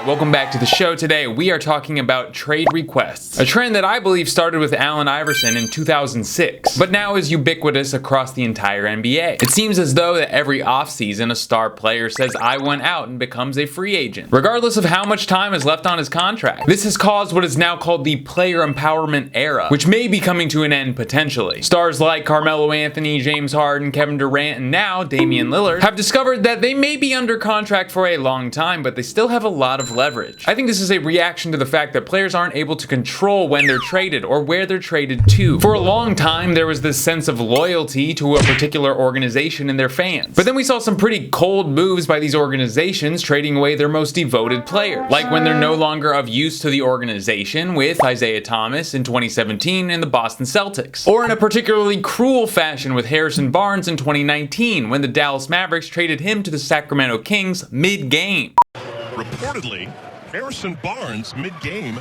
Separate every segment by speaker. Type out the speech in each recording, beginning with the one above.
Speaker 1: welcome back to the show. Today we are talking about trade requests, a trend that I believe started with Allen Iverson in 2006, but now is ubiquitous across the entire NBA. It seems as though that every offseason a star player says I want out and becomes a free agent, regardless of how much time is left on his contract. This has caused what is now called the player empowerment era, which may be coming to an end potentially. Stars like Carmelo Anthony, James Harden, Kevin Durant, and now Damian Lillard have discovered that they may be under contract for a long time, but they still have a lot of leverage. I think this is a reaction to the fact that players aren't able to control when they're traded or where they're traded to. For a long time, there was this sense of loyalty to a particular organization and their fans. But then we saw some pretty cold moves by these organizations trading away their most devoted players, like when they're no longer of use to the organization with Isaiah Thomas in 2017 and the Boston Celtics, or in a particularly cruel fashion with Harrison Barnes in 2019 when the Dallas Mavericks traded him to the Sacramento Kings mid-game.
Speaker 2: Reportedly, Harrison Barnes, mid-game,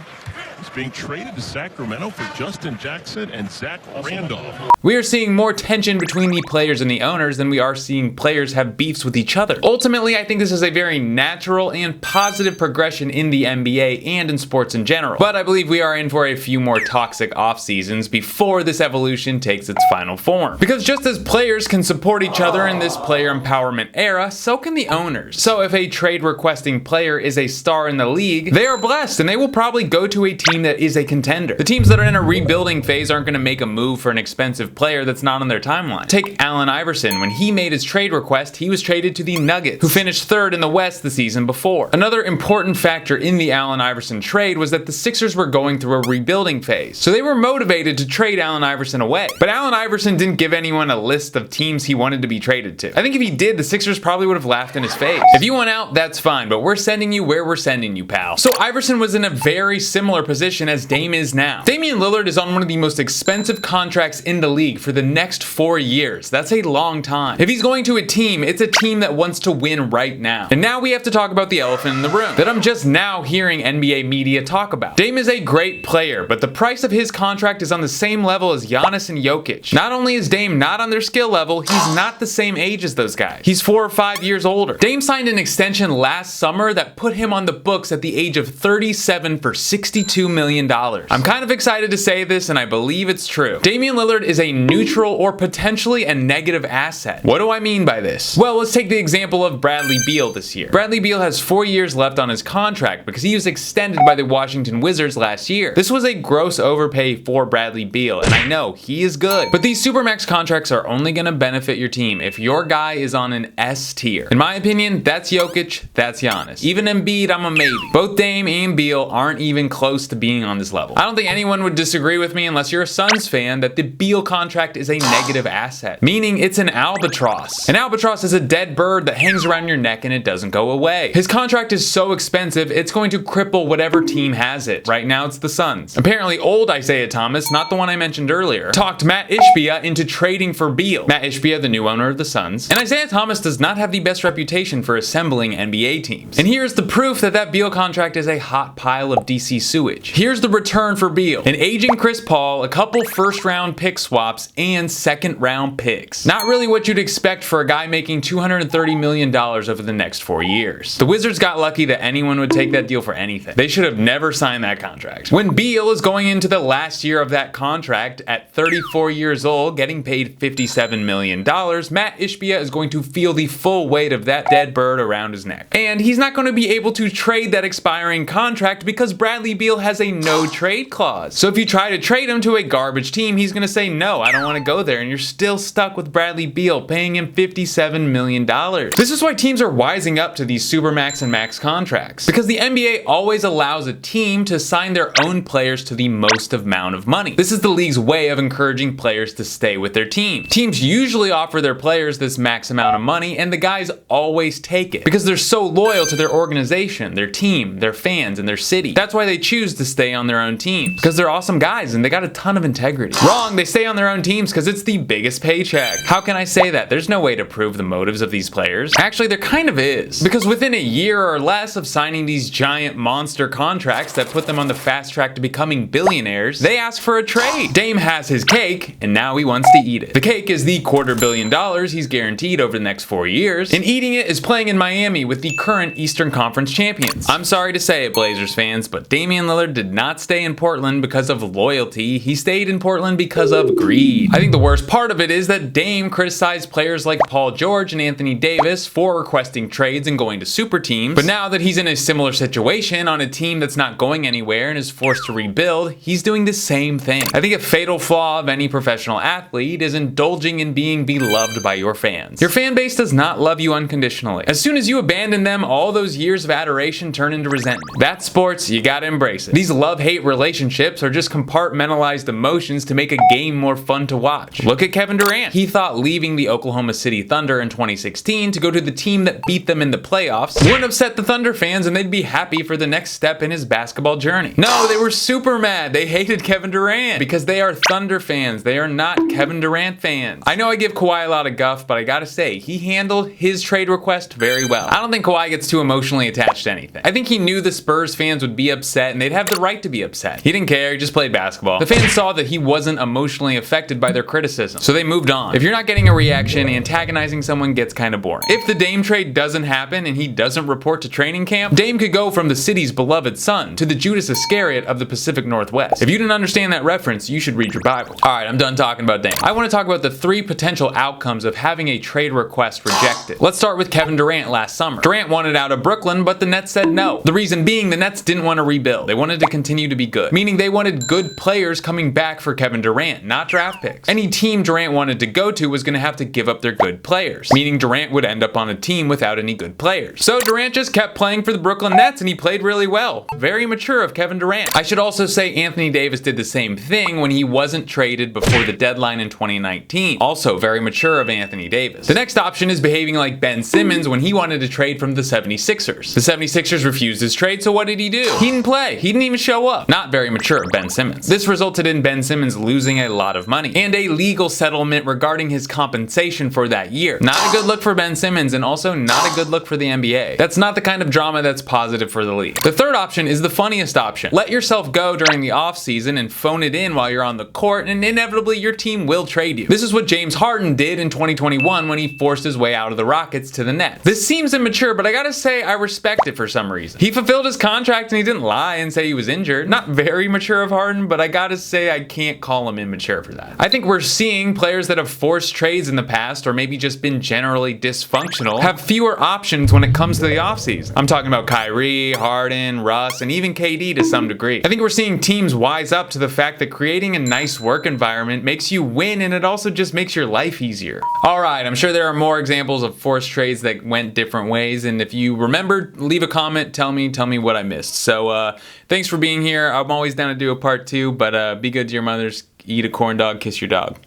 Speaker 2: is being traded to Sacramento for Justin Jackson and Zach Randolph.
Speaker 1: We are seeing more tension between the players and the owners than we are seeing players have beefs with each other. Ultimately, I think this is a very natural and positive progression in the NBA and in sports in general. But I believe we are in for a few more toxic off seasons before this evolution takes its final form. Because just as players can support each other in this player empowerment era, so can the owners. So if a trade requesting player is a star in the league, they are blessed and they will probably go to a team that is a contender. The teams that are in a rebuilding phase aren't going to make a move for an expensive player that's not on their timeline. Take Allen Iverson. When he made his trade request, he was traded to the Nuggets, who finished third in the West the season before. Another important factor in the Allen Iverson trade was that the Sixers were going through a rebuilding phase, so they were motivated to trade Allen Iverson away. But Allen Iverson didn't give anyone a list of teams he wanted to be traded to. I think if he did, the Sixers probably would have laughed in his face. If you want out, that's fine, but we're sending you where we're sending you, pal. So Iverson was in a very similar position as Dame is now. Damian Lillard is on one of the most expensive contracts in the league for the next 4 years. That's a long time. If he's going to a team, it's a team that wants to win right now. And now we have to talk about the elephant in the room that I'm just now hearing NBA media talk about. Dame is a great player, but the price of his contract is on the same level as Giannis and Jokic. Not only is Dame not on their skill level, he's not the same age as those guys. He's 4 or 5 years older. Dame signed an extension last summer that put him on the books at the age of 37 for $62 million. I'm kind of excited to say this, and I believe it's true. Damian Lillard is a neutral or potentially a negative asset. What do I mean by this? Well, let's take the example of Bradley Beal this year. Bradley Beal has 4 years left on his contract because he was extended by the Washington Wizards last year. This was a gross overpay for Bradley Beal, and I know he is good, but these supermax contracts are only going to benefit your team if your guy is on an S tier. In my opinion, that's Jokic, that's Giannis. Even Embiid, I'm a maybe. Both Dame and Beal aren't even close to being on this level. I don't think anyone would disagree with me unless you're a Suns fan that the Beal contract is a negative asset, meaning it's an albatross. An albatross is a dead bird that hangs around your neck and it doesn't go away. His contract is so expensive, it's going to cripple whatever team has it. Right now, it's the Suns. Apparently, old Isaiah Thomas, not the one I mentioned earlier, talked Matt Ishbia into trading for Beal. Matt Ishbia, the new owner of the Suns. And Isaiah Thomas does not have the best reputation for assembling NBA teams. And here's the proof that that Beal contract is a hot pile of DC sewage. Here's the return for Beal: an aging Chris Paul, a couple first-round pick swaps, and second-round picks. Not really what you'd expect for a guy making $230 million over the next 4 years. The Wizards got lucky that anyone would take that deal for anything. They should have never signed that contract. When Beal is going into the last year of that contract at 34 years old, getting paid $57 million, Matt Ishbia is going to feel the full weight of that dead bird around his neck. And he's not going to be able to trade that expiring contract because Bradley Beal has a no trade clause. So if you try to trade him to a garbage team, he's going to say, no, I don't want to go there, and you're still stuck with Bradley Beal, paying him $57 million. This is why teams are wising up to these supermax and max contracts, because the NBA always allows a team to sign their own players to the most amount of money. This is the league's way of encouraging players to stay with their team. Teams usually offer their players this max amount of money, and the guys always take it because they're so loyal to their organization, their team, their fans, and their city. That's why they choose to to stay on their own teams because they're awesome guys and they got a ton of integrity. Wrong, they stay on their own teams because it's the biggest paycheck. How can I say that? There's no way to prove the motives of these players. Actually, there kind of is. Because within a year or less of signing these giant monster contracts that put them on the fast track to becoming billionaires, they ask for a trade. Dame has his cake, and now he wants to eat it. The cake is the $250 million he's guaranteed over the next 4 years, and eating it is playing in Miami with the current Eastern Conference champions. I'm sorry to say it, Blazers fans, but Damian Lillard did not stay in Portland because of loyalty. He stayed in Portland because of greed. I think the worst part of it is that Dame criticized players like Paul George and Anthony Davis for requesting trades and going to super teams, but now that he's in a similar situation on a team that's not going anywhere and is forced to rebuild, he's doing the same thing. I think a fatal flaw of any professional athlete is indulging in being beloved by your fans. Your fan base does not love you unconditionally. As soon as you abandon them, all those years of adoration turn into resentment. That's sports, you gotta embrace it. These love-hate relationships are just compartmentalized emotions to make a game more fun to watch. Look at Kevin Durant. He thought leaving the Oklahoma City Thunder in 2016 to go to the team that beat them in the playoffs wouldn't upset the Thunder fans and they'd be happy for the next step in his basketball journey. No, they were super mad. They hated Kevin Durant because they are Thunder fans. They are not Kevin Durant fans. I know I give Kawhi a lot of guff, but I gotta say, he handled his trade request very well. I don't think Kawhi gets too emotionally attached to anything. I think he knew the Spurs fans would be upset and they'd have the right to be upset. He didn't care, he just played basketball. The fans saw that he wasn't emotionally affected by their criticism, so they moved on. If you're not getting a reaction, antagonizing someone gets kind of boring. If the Dame trade doesn't happen and he doesn't report to training camp, Dame could go from the city's beloved son to the Judas Iscariot of the Pacific Northwest. If you didn't understand that reference, you should read your Bible. Alright, I'm done talking about Dame. I want to talk about the 3 potential outcomes of having a trade request rejected. Let's start with Kevin Durant last summer. Durant wanted out of Brooklyn, but the Nets said no. The reason being the Nets didn't want to rebuild. They wanted to continue to be good, meaning they wanted good players coming back for Kevin Durant, not draft picks. Any team Durant wanted to go to was going to have to give up their good players, meaning Durant would end up on a team without any good players. So Durant just kept playing for the Brooklyn Nets and he played really well. Very mature of Kevin Durant. I should also say Anthony Davis did the same thing when he wasn't traded before the deadline in 2019. Also very mature of Anthony Davis. The next option is behaving like Ben Simmons when he wanted to trade from the 76ers. The 76ers refused his trade, so what did he do? He didn't play. He didn't even show up. Not very mature of Ben Simmons. This resulted in Ben Simmons losing a lot of money and a legal settlement regarding his compensation for that year. Not a good look for Ben Simmons and also not a good look for the NBA. That's not the kind of drama that's positive for the league. The third option is the funniest option. Let yourself go during the offseason and phone it in while you're on the court and inevitably your team will trade you. This is what James Harden did in 2021 when he forced his way out of the Rockets to the Nets. This seems immature, but I gotta say I respect it for some reason. He fulfilled his contract and he didn't lie and say he was injured. Not very mature of Harden, but I gotta say I can't call him immature for that. I think we're seeing players that have forced trades in the past or maybe just been generally dysfunctional have fewer options when it comes to the offseason. I'm talking about Kyrie, Harden, Russ, and even KD to some degree. I think we're seeing teams wise up to the fact that creating a nice work environment makes you win and it also just makes your life easier. Alright, I'm sure there are more examples of forced trades that went different ways, and if you remember, leave a comment, tell me what I missed. So thanks for being here. I'm always down to do a part 2, but be good to your mothers, eat a corn dog, kiss your dog.